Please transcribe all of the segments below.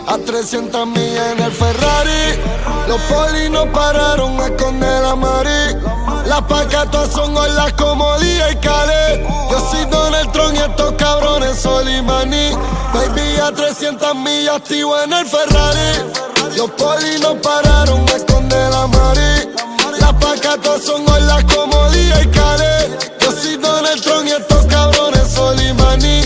A 300 millas en el Ferrari. Los polis no pararon a esconder la mari. Las pacatas son olas como Día y Khaled. Yo soy Donald Trump y estos cabrones Solimani. Baby, a 300 millas activo en el Ferrari. Los polis no pararon a esconder la mari. Las pacatas son olas como Día y Khaled. Yo soy Donald Trump y estos cabrones Solimani.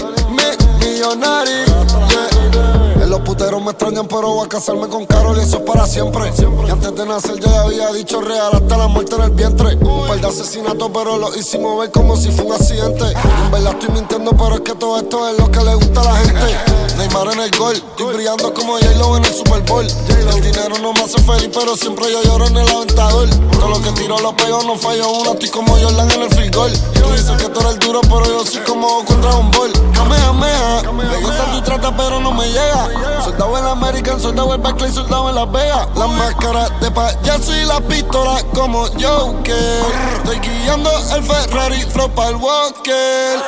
Millonari, yeah. Los puteros me extrañan, pero voy a casarme con Karol y eso es para siempre. Y antes de nacer yo ya había dicho real hasta la muerte en el vientre. Un par de asesinatos, pero lo hicimos ver como si fue un accidente. Y en verdad estoy mintiendo, pero es que todo esto es lo que le gusta a la gente. Neymar en el gol, estoy brillando como J-Lo en el Super Bowl. El dinero no me hace feliz, pero siempre yo lloro en el aventador. Todo lo que tiro lo pego, no fallo una, estoy como Jordan en el field goal. Tú dices que tú eres el duro, pero yo soy como contra un bol. Kamehameha, me gusta tu trata, pero no me llega. Soldado en la American, soldado en Barclay, soldado en Las Vegas. Las máscaras de payaso y las pistolas como Joker. Estoy guiando el Ferrari, flow pa'l Walker.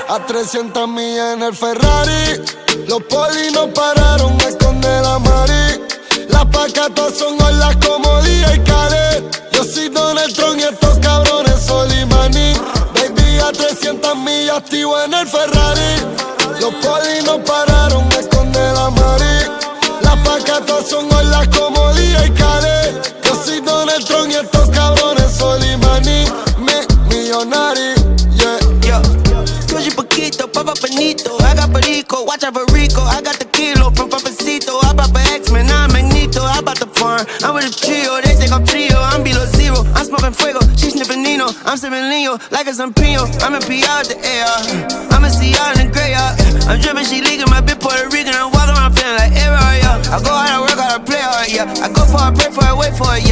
A 300 millas en el Ferrari. Los polis no pararon a esconder la mari. Las pacatas son olas como Día y Khaled. Yo soy Donald Trump y estos cabrones Solimani. Baby, a 300 millas activo en el Ferrari. Los polis no pararon a esconder la mari. Las pacatas son olas como Día y Khaled. Yo soy Donald Trump y estos cabrones Solimani. Millonari, yeah. Yo, Cushi Paquito, Papa Benito. I got Perico, watch out for Rico. I got the kilo from Papacito. I bought the X-Men, now I'm Magneto. I bought the farm, I'm with a trio. They think I'm trio, I'm below zero. I'm smoking fuego, she sniffing Nino. I'm sipping Lino, like a Zampino. I'm a PR out the AR. I'm a CR in the gray yard. I'm dripping, she leaking, my bit Puerto Rican. I'm walking around feeling like error, yeah. I go hard, I work hard, I play hard, yeah. I go for it, pray for it, wait for it, yeah.